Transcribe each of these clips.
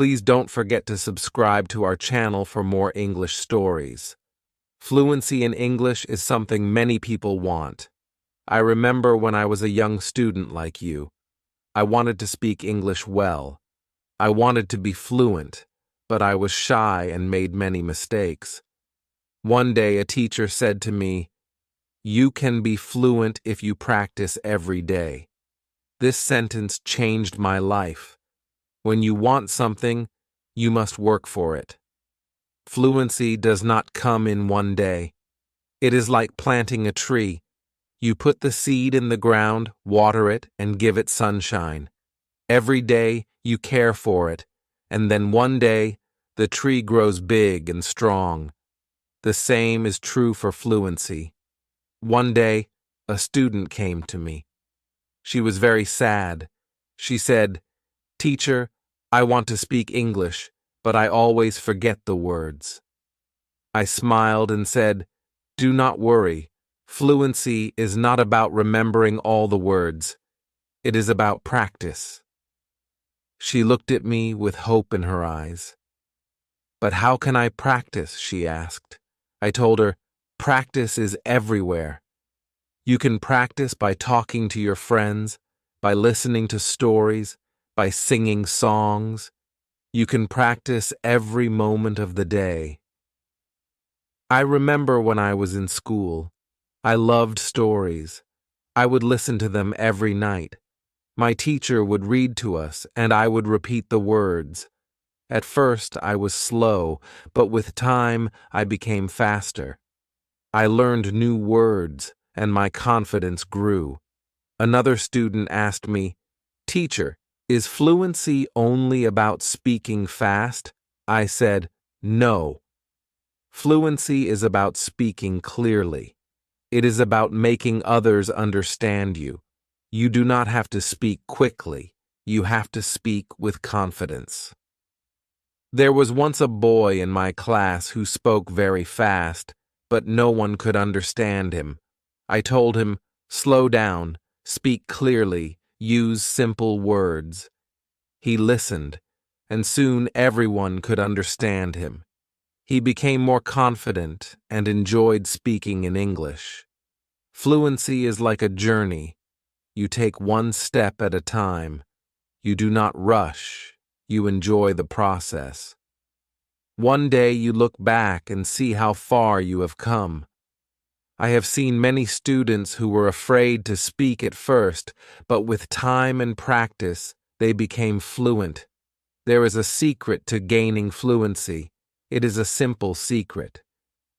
Please don't forget to subscribe to our channel for more English stories. Fluency in English is something many people want. I remember when I was a young student like you. I wanted to speak English well. I wanted to be fluent, but I was shy and made many mistakes. One day a teacher said to me, "You can be fluent if you practice every day." This sentence changed my life. When you want something, you must work for it. Fluency does not come in one day. It is like planting a tree. You put the seed in the ground, water it, and give it sunshine. Every day you care for it, and then one day the tree grows big and strong. The same is true for fluency. One day, a student came to me. She was very sad. She said, "Teacher, I want to speak English, but I always forget the words." I smiled and said, "Do not worry. Fluency is not about remembering all the words. It is about practice." She looked at me with hope in her eyes. "But how can I practice?" she asked. I told her, "Practice is everywhere. You can practice by talking to your friends, by listening to stories, by singing songs. You can practice every moment of the day." I remember when I was in school. I loved stories. I would listen to them every night. My teacher would read to us, and I would repeat the words. At first, I was slow, but with time, I became faster. I learned new words, and my confidence grew. Another student asked me, "Teacher, is fluency only about speaking fast?" I said, "No. Fluency is about speaking clearly. It is about making others understand you. You do not have to speak quickly. You have to speak with confidence." There was once a boy in my class who spoke very fast, but no one could understand him. I told him, "Slow down, speak clearly, use simple words." He listened, and soon everyone could understand him. He became more confident and enjoyed speaking in English. Fluency is like a journey. You take one step at a time. You do not rush. You enjoy the process. One day you look back and see how far you have come. I have seen many students who were afraid to speak at first, but with time and practice, they became fluent. There is a secret to gaining fluency. It is a simple secret.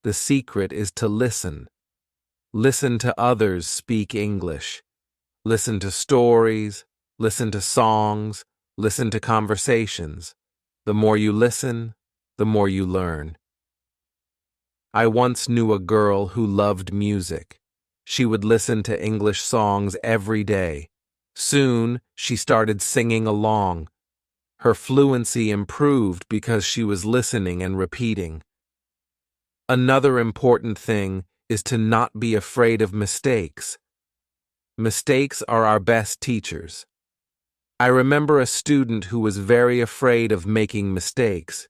The secret is to listen. Listen to others speak English. Listen to stories, listen to songs, listen to conversations. The more you listen, the more you learn. I once knew a girl who loved music. She would listen to English songs every day. Soon, she started singing along. Her fluency improved because she was listening and repeating. Another important thing is to not be afraid of mistakes. Mistakes are our best teachers. I remember a student who was very afraid of making mistakes.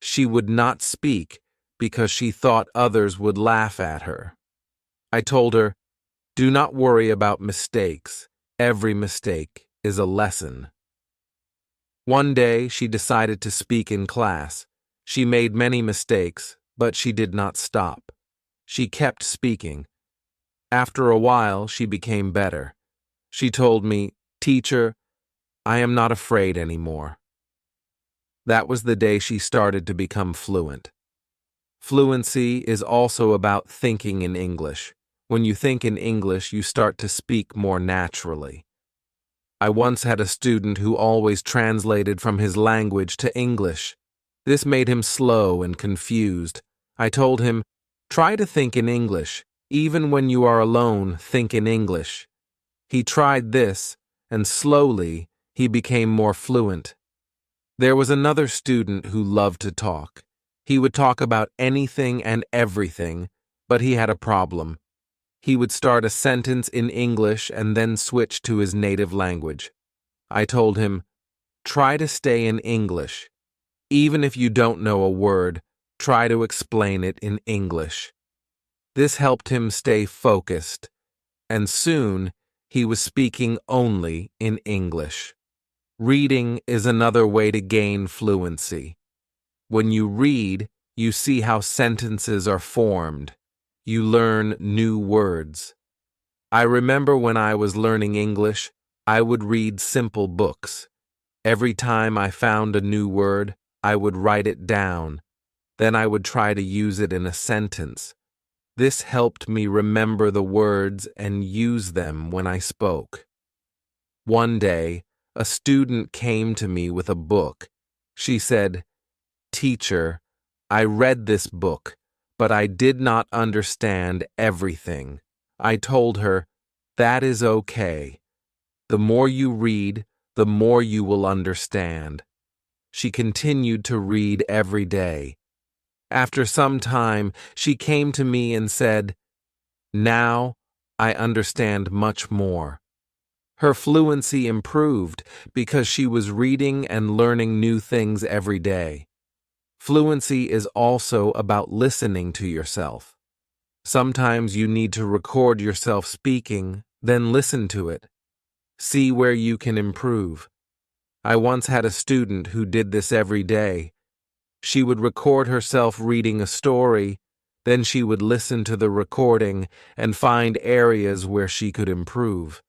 She would not speak because she thought others would laugh at her. I told her, "Do not worry about mistakes. Every mistake is a lesson." One day, she decided to speak in class. She made many mistakes, but she did not stop. She kept speaking. After a while, she became better. She told me, "Teacher, I am not afraid anymore." That was the day she started to become fluent. Fluency is also about thinking in English. When you think in English, you start to speak more naturally. I once had a student who always translated from his language to English. This made him slow and confused. I told him, "Try to think in English. Even when you are alone, think in English." He tried this, and slowly, he became more fluent. There was another student who loved to talk. He would talk about anything and everything, but he had a problem. He would start a sentence in English and then switch to his native language. I told him, "Try to stay in English. Even if you don't know a word, try to explain it in English. This helped him stay focused, and soon he was speaking only in English. Reading is another way to gain fluency. When you read, you see how sentences are formed. You learn new words. I remember when I was learning English, I would read simple books. Every time I found a new word, I would write it down. Then I would try to use it in a sentence. This helped me remember the words and use them when I spoke. One day, a student came to me with a book. She said, "Teacher, I read this book, but I did not understand everything." I told her, "That is okay. The more you read, the more you will understand." She continued to read every day. After some time, she came to me and said, "Now I understand much more." Her fluency improved because she was reading and learning new things every day. Fluency is also about listening to yourself. Sometimes you need to record yourself speaking, then listen to it. See where you can improve. I once had a student who did this every day. She would record herself reading a story, then she would listen to the recording and find areas where she could improve.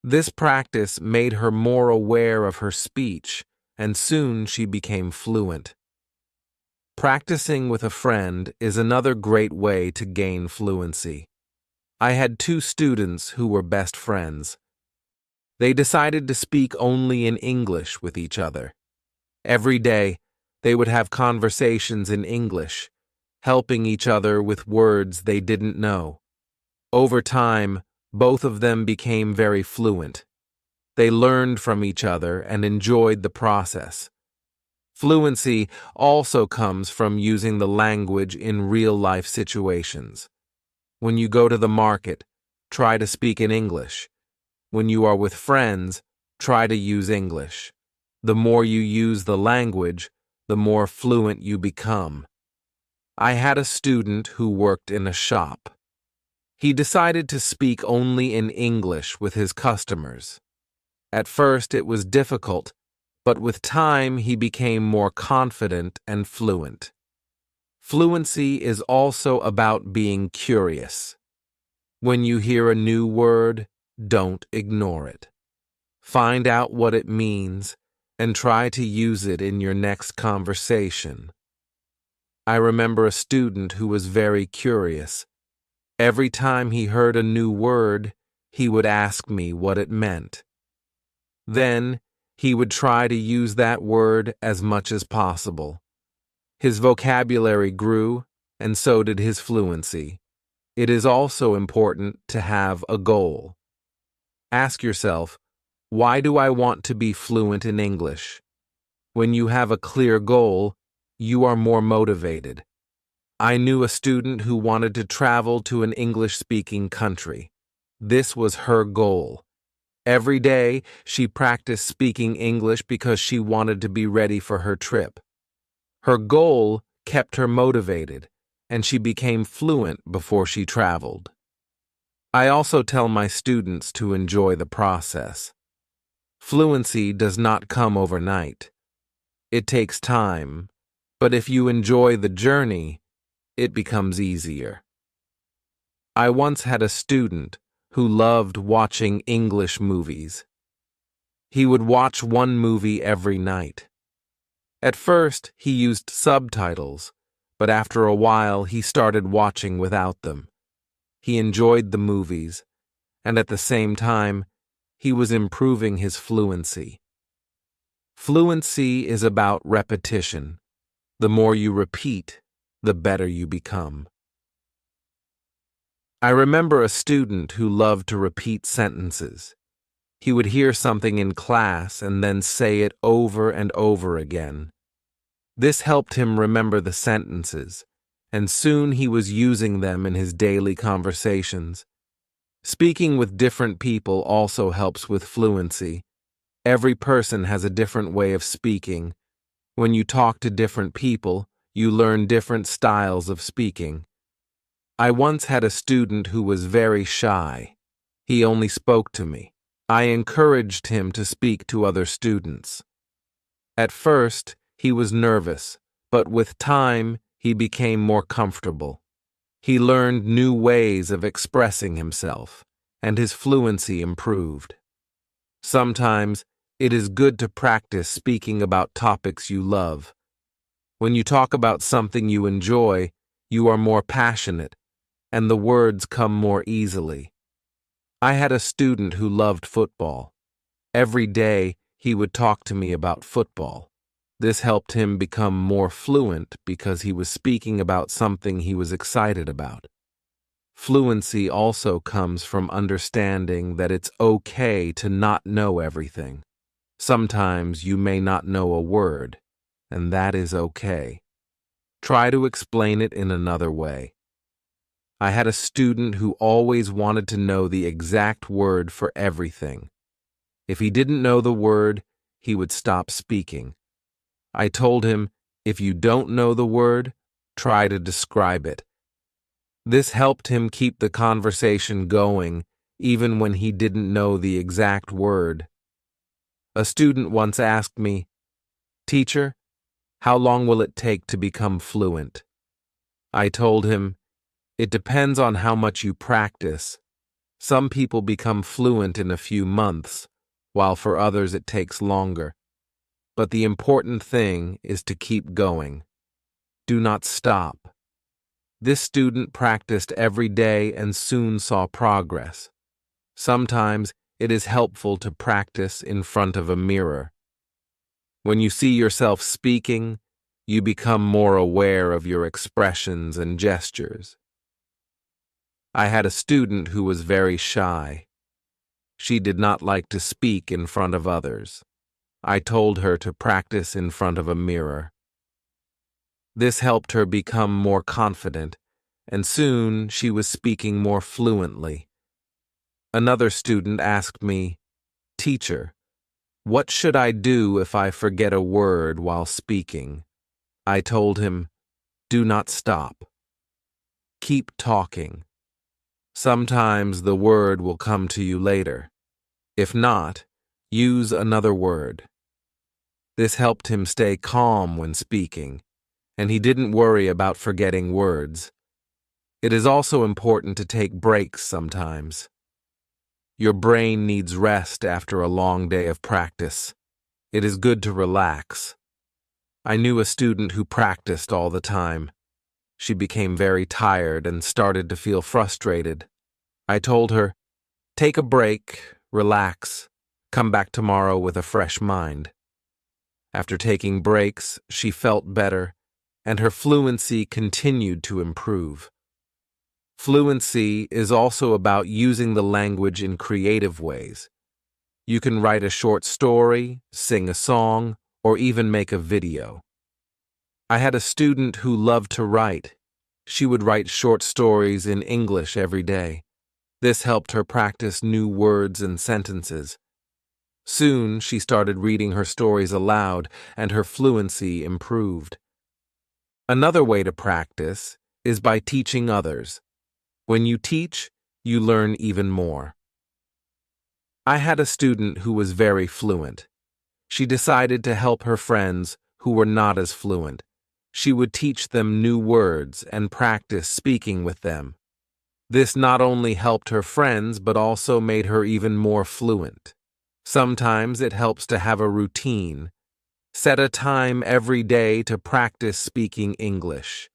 This practice made her more aware of her speech, and soon she became fluent. Practicing with a friend is another great way to gain fluency. I had two students who were best friends. They decided to speak only in English with each other. Every day, they would have conversations in English, helping each other with words they didn't know. Over time, both of them became very fluent. They learned from each other and enjoyed the process. Fluency also comes from using the language in real-life situations. When you go to the market, try to speak in English. When you are with friends, try to use English. The more you use the language, the more fluent you become. I had a student who worked in a shop. He decided to speak only in English with his customers. At first it was difficult, but with time he became more confident and fluent. Fluency is also about being curious. When you hear a new word, don't ignore it. Find out what it means and try to use it in your next conversation. I remember a student who was very curious. Every time he heard a new word, he would ask me what it meant. Then, he would try to use that word as much as possible. His vocabulary grew, and so did his fluency. It is also important to have a goal. Ask yourself, why do I want to be fluent in English? When you have a clear goal, you are more motivated. I knew a student who wanted to travel to an English-speaking country. This was her goal. Every day, she practiced speaking English because she wanted to be ready for her trip. Her goal kept her motivated, and she became fluent before she traveled. I also tell my students to enjoy the process. Fluency does not come overnight. It takes time, but if you enjoy the journey, it becomes easier. I once had a student who loved watching English movies. He would watch one movie every night. At first, he used subtitles, but after a while he started watching without them. He enjoyed the movies, and at the same time, he was improving his fluency. Fluency is about repetition. The more you repeat, the better you become. I remember a student who loved to repeat sentences. He would hear something in class and then say it over and over again. This helped him remember the sentences, and soon he was using them in his daily conversations. Speaking with different people also helps with fluency. Every person has a different way of speaking. When you talk to different people, you learn different styles of speaking. I once had a student who was very shy. He only spoke to me. I encouraged him to speak to other students. At first, he was nervous, but with time, he became more comfortable. He learned new ways of expressing himself, and his fluency improved. Sometimes, it is good to practice speaking about topics you love. When you talk about something you enjoy, you are more passionate, and the words come more easily. I had a student who loved football. Every day, he would talk to me about football. This helped him become more fluent because he was speaking about something he was excited about. Fluency also comes from understanding that it's okay to not know everything. Sometimes you may not know a word, and that is okay. Try to explain it in another way. I had a student who always wanted to know the exact word for everything. If he didn't know the word, he would stop speaking. I told him, if you don't know the word, try to describe it. This helped him keep the conversation going, even when he didn't know the exact word. A student once asked me, "Teacher, how long will it take to become fluent?" I told him, it depends on how much you practice. Some people become fluent in a few months, while for others it takes longer. But the important thing is to keep going. Do not stop. This student practiced every day and soon saw progress. Sometimes it is helpful to practice in front of a mirror. When you see yourself speaking, you become more aware of your expressions and gestures. I had a student who was very shy. She did not like to speak in front of others. I told her to practice in front of a mirror. This helped her become more confident, and soon she was speaking more fluently. Another student asked me, "Teacher, what should I do if I forget a word while speaking?" I told him, "Do not stop. Keep talking. Sometimes the word will come to you later. If not, use another word." This helped him stay calm when speaking, and he didn't worry about forgetting words. It is also important to take breaks sometimes. Your brain needs rest after a long day of practice. It is good to relax. I knew a student who practiced all the time. She became very tired and started to feel frustrated. I told her, "Take a break, relax, come back tomorrow with a fresh mind." After taking breaks, she felt better, and her fluency continued to improve. Fluency is also about using the language in creative ways. You can write a short story, sing a song, or even make a video. I had a student who loved to write. She would write short stories in English every day. This helped her practice new words and sentences. Soon, she started reading her stories aloud, and her fluency improved. Another way to practice is by teaching others. When you teach, you learn even more. I had a student who was very fluent. She decided to help her friends who were not as fluent. She would teach them new words and practice speaking with them. This not only helped her friends, but also made her even more fluent. Sometimes it helps to have a routine. Set a time every day to practice speaking English.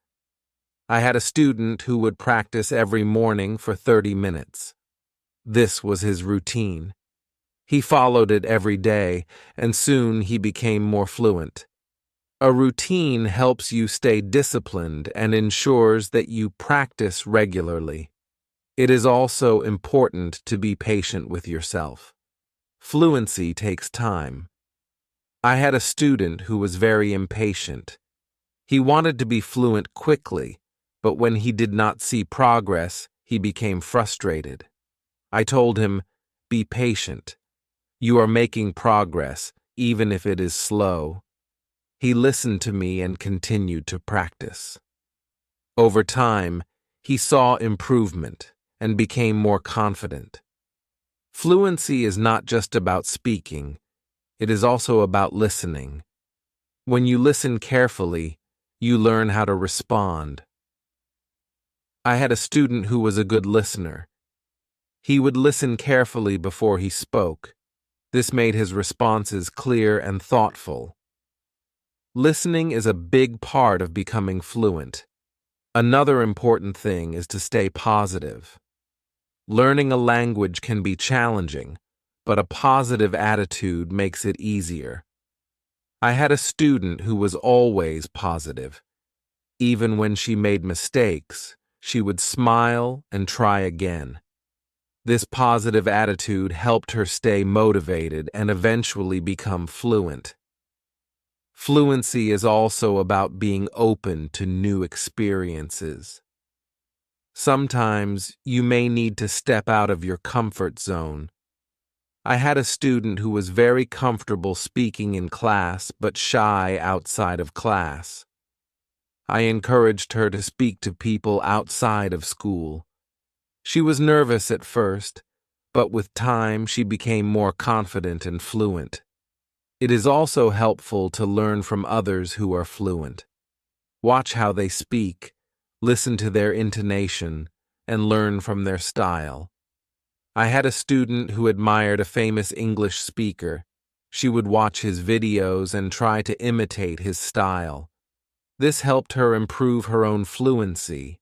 I had a student who would practice every morning for 30 minutes. This was his routine. He followed it every day, and soon he became more fluent. A routine helps you stay disciplined and ensures that you practice regularly. It is also important to be patient with yourself. Fluency takes time. I had a student who was very impatient. He wanted to be fluent quickly, but when he did not see progress, he became frustrated. I told him, "Be patient. You are making progress, even if it is slow." He listened to me and continued to practice. Over time, he saw improvement and became more confident. Fluency is not just about speaking, it is also about listening. When you listen carefully, you learn how to respond. I had a student who was a good listener. He would listen carefully before he spoke. This made his responses clear and thoughtful. Listening is a big part of becoming fluent. Another important thing is to stay positive. Learning a language can be challenging, but a positive attitude makes it easier. I had a student who was always positive. Even when she made mistakes, she would smile and try again. This positive attitude helped her stay motivated and eventually become fluent. Fluency is also about being open to new experiences. Sometimes you may need to step out of your comfort zone. I had a student who was very comfortable speaking in class but shy outside of class. I encouraged her to speak to people outside of school. She was nervous at first, but with time she became more confident and fluent. It is also helpful to learn from others who are fluent. Watch how they speak, listen to their intonation, and learn from their style. I had a student who admired a famous English speaker. She would watch his videos and try to imitate his style. This helped her improve her own fluency.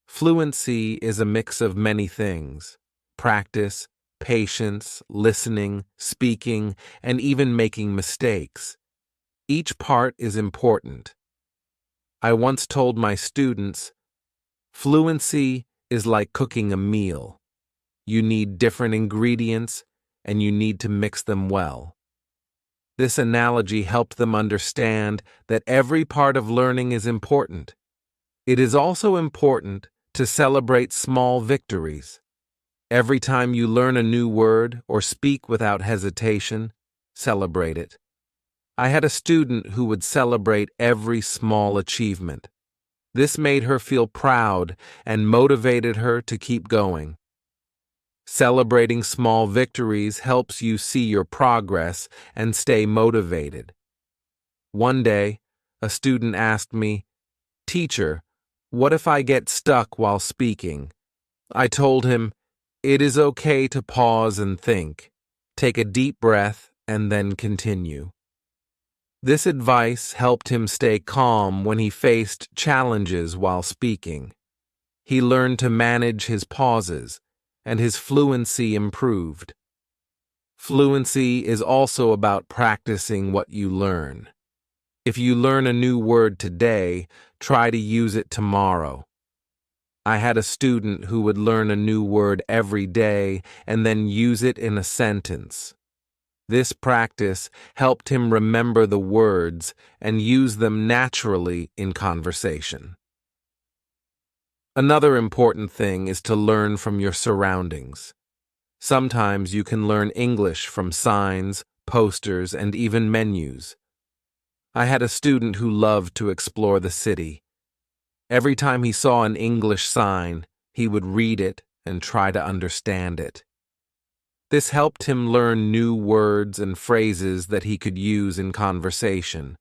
Fluency is a mix of many things: practice, patience, listening, speaking, and even making mistakes. Each part is important. I once told my students, fluency is like cooking a meal. You need different ingredients, and you need to mix them well. This analogy helped them understand that every part of learning is important. It is also important to celebrate small victories. Every time you learn a new word or speak without hesitation, celebrate it. I had a student who would celebrate every small achievement. This made her feel proud and motivated her to keep going. Celebrating small victories helps you see your progress and stay motivated. One day, a student asked me, "Teacher, what if I get stuck while speaking?" I told him, "It is okay to pause and think. Take a deep breath and then continue." This advice helped him stay calm when he faced challenges while speaking. He learned to manage his pauses, and his fluency improved. Fluency is also about practicing what you learn. If you learn a new word today, try to use it tomorrow. I had a student who would learn a new word every day and then use it in a sentence. This practice helped him remember the words and use them naturally in conversation. Another important thing is to learn from your surroundings. Sometimes you can learn English from signs, posters, and even menus. I had a student who loved to explore the city. Every time he saw an English sign, he would read it and try to understand it. This helped him learn new words and phrases that he could use in conversation.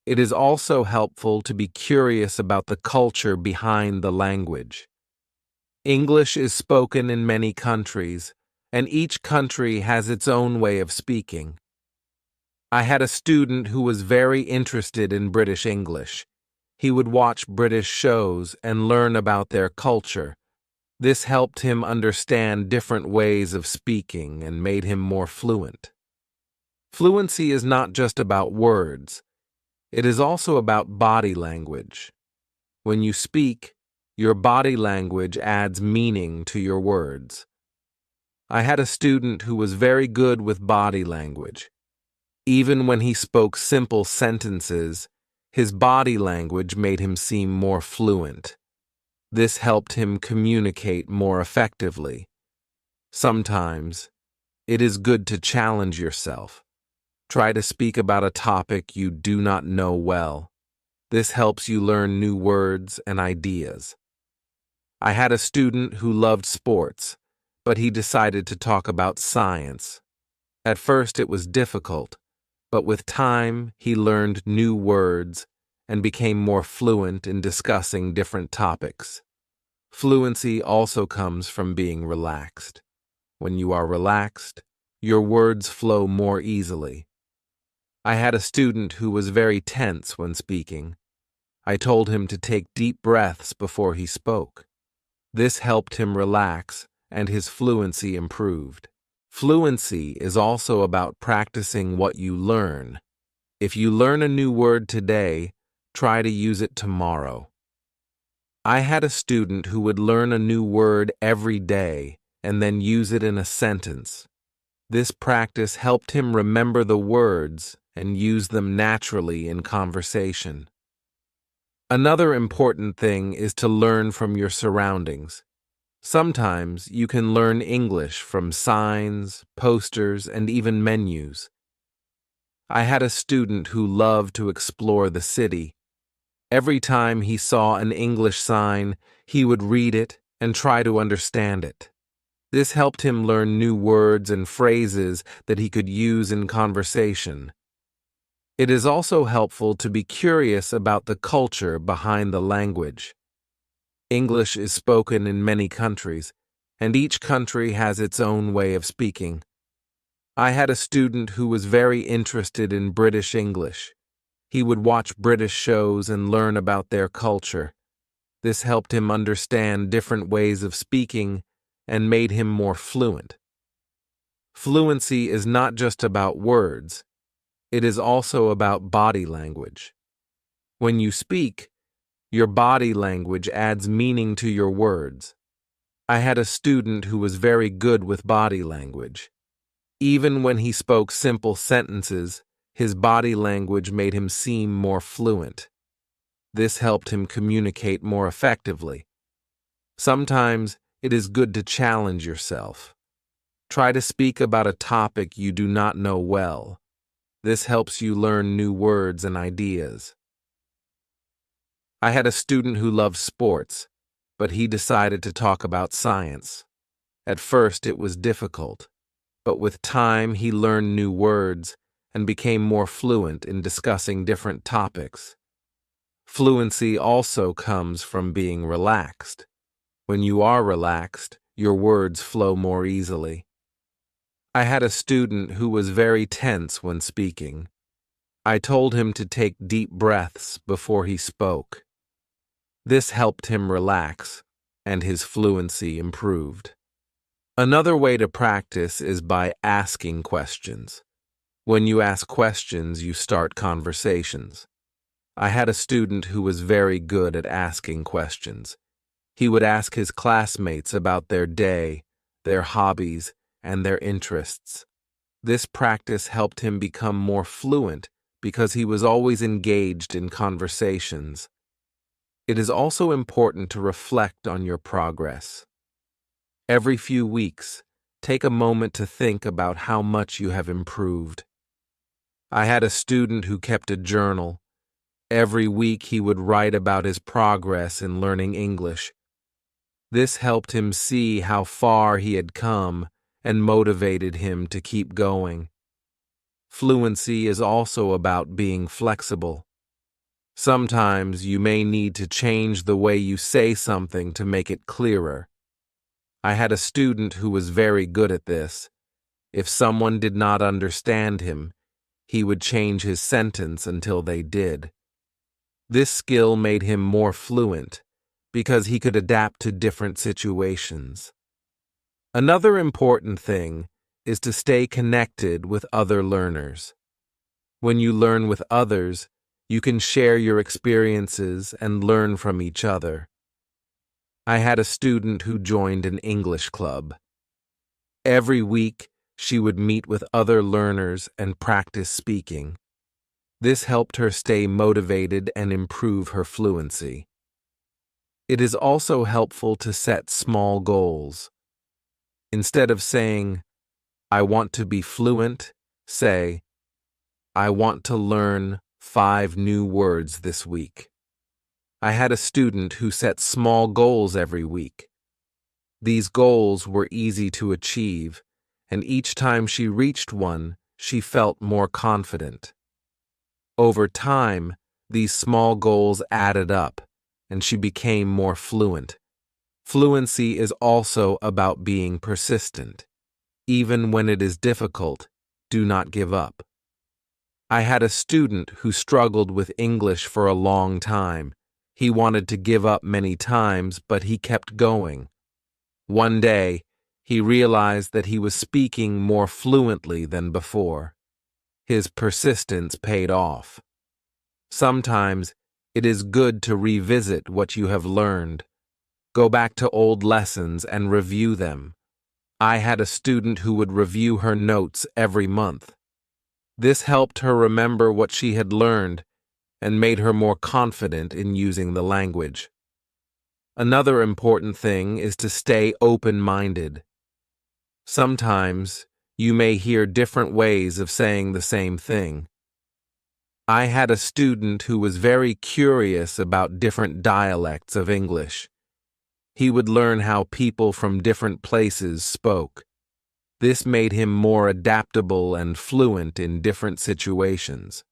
It is also helpful to be curious about the culture behind the language. English is spoken in many countries, and each country has its own way of speaking. I had a student who was very interested in British English. He would watch British shows and learn about their culture. This helped him understand different ways of speaking and made him more fluent. Fluency is not just about words. It is also about body language. When you speak, your body language adds meaning to your words. I had a student who was very good with body language. Even when he spoke simple sentences, his body language made him seem more fluent. This helped him communicate more effectively. Sometimes, it is good to challenge yourself. Try to speak about a topic you do not know well. This helps you learn new words and ideas. I had a student who loved sports, but he decided to talk about science. At first it was difficult, but with time he learned new words and became more fluent in discussing different topics. Fluency also comes from being relaxed. When you are relaxed, your words flow more easily. I had a student who was very tense when speaking. I told him to take deep breaths before he spoke. This helped him relax, and his fluency improved. Fluency is also about practicing what you learn. If you learn a new word today, try to use it tomorrow. I had a student who would learn a new word every day and then use it in a sentence. This practice helped him remember the words and use them naturally in conversation. Another important thing is to learn from your surroundings. Sometimes you can learn English from signs, posters, and even menus. I had a student who loved to explore the city. Every time he saw an English sign, he would read it and try to understand it. This helped him learn new words and phrases that he could use in conversation. It is also helpful to be curious about the culture behind the language. English is spoken in many countries, and each country has its own way of speaking. I had a student who was very interested in British English. He would watch British shows and learn about their culture. This helped him understand different ways of speaking and made him more fluent. Fluency is not just about words. It is also about body language. When you speak, your body language adds meaning to your words. I had a student who was very good with body language. Even when he spoke simple sentences, his body language made him seem more fluent. This helped him communicate more effectively. Sometimes it is good to challenge yourself. Try to speak about a topic you do not know well. This helps you learn new words and ideas. I had a student who loved sports, but he decided to talk about science. At first it was difficult, but with time he learned new words and became more fluent in discussing different topics. Fluency also comes from being relaxed. When you are relaxed, your words flow more easily. I had a student who was very tense when speaking. I told him to take deep breaths before he spoke. This helped him relax, and his fluency improved. Another way to practice is by asking questions. When you ask questions, you start conversations. I had a student who was very good at asking questions. He would ask his classmates about their day, their hobbies, and their interests. This practice helped him become more fluent because he was always engaged in conversations. It is also important to reflect on your progress. Every few weeks, take a moment to think about how much you have improved. I had a student who kept a journal. Every week he would write about his progress in learning English. This helped him see how far he had come and motivated him to keep going. Fluency is also about being flexible. Sometimes you may need to change the way you say something to make it clearer. I had a student who was very good at this. If someone did not understand him, he would change his sentence until they did. This skill made him more fluent because he could adapt to different situations. Another important thing is to stay connected with other learners. When you learn with others, you can share your experiences and learn from each other. I had a student who joined an English club. Every week, she would meet with other learners and practice speaking. This helped her stay motivated and improve her fluency. It is also helpful to set small goals. Instead of saying, "I want to be fluent," say, I want to learn 5 new words this week. I had a student who set small goals every week. These goals were easy to achieve, and each time she reached one, she felt more confident. Over time, these small goals added up, and she became more fluent. Fluency is also about being persistent. Even when it is difficult, do not give up. I had a student who struggled with English for a long time. He wanted to give up many times, but he kept going. One day, he realized that he was speaking more fluently than before. His persistence paid off. Sometimes, it is good to revisit what you have learned. Go back to old lessons and review them. I had a student who would review her notes every month. This helped her remember what she had learned and made her more confident in using the language. Another important thing is to stay open-minded. Sometimes, you may hear different ways of saying the same thing. I had a student who was very curious about different dialects of English. He would learn how people from different places spoke. This made him more adaptable and fluent in different situations.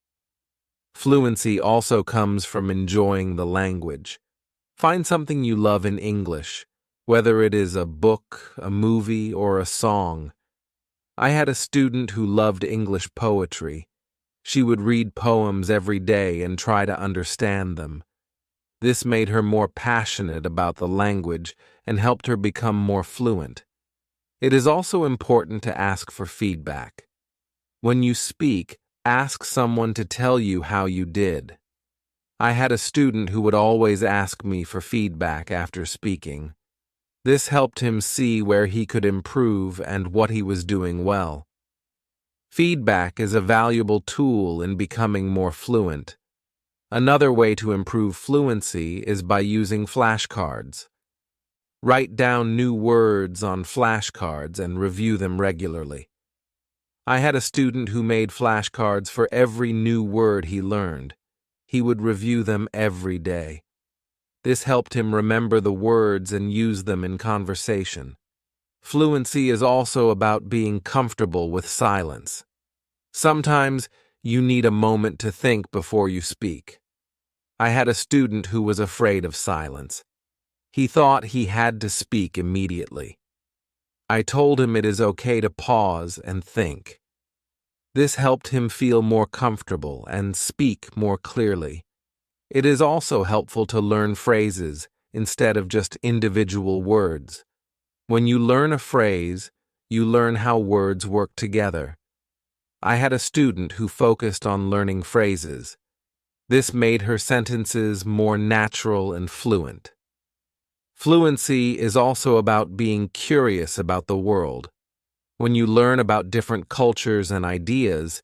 Fluency also comes from enjoying the language. Find something you love in English, whether it is a book, a movie, or a song. I had a student who loved English poetry. She would read poems every day and try to understand them. This made her more passionate about the language and helped her become more fluent. It is also important to ask for feedback. When you speak, ask someone to tell you how you did. I had a student who would always ask me for feedback after speaking. This helped him see where he could improve and what he was doing well. Feedback is a valuable tool in becoming more fluent. Another way to improve fluency is by using flashcards. Write down new words on flashcards and review them regularly. I had a student who made flashcards for every new word he learned. He would review them every day. This helped him remember the words and use them in conversation. Fluency is also about being comfortable with silence. Sometimes you need a moment to think before you speak. I had a student who was afraid of silence. He thought he had to speak immediately. I told him it is okay to pause and think. This helped him feel more comfortable and speak more clearly. It is also helpful to learn phrases instead of just individual words. When you learn a phrase, you learn how words work together. I had a student who focused on learning phrases. This made her sentences more natural and fluent. Fluency is also about being curious about the world. When you learn about different cultures and ideas,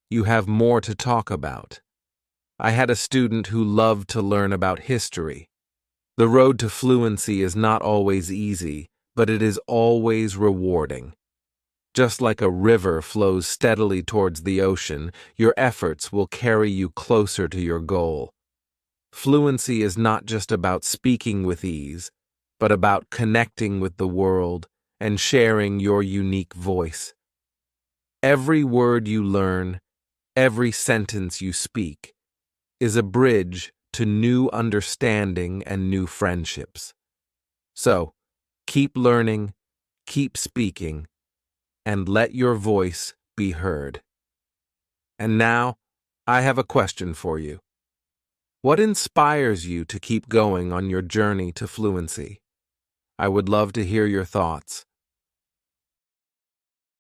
you have more to talk about. I had a student who loved to learn about history. The road to fluency is not always easy, but it is always rewarding. Just like a river flows steadily towards the ocean, your efforts will carry you closer to your goal. Fluency is not just about speaking with ease, but about connecting with the world and sharing your unique voice. Every word you learn, every sentence you speak, is a bridge to new understanding and new friendships. So, keep learning, keep speaking, and let your voice be heard. And now, I have a question for you. What inspires you to keep going on your journey to fluency? I would love to hear your thoughts.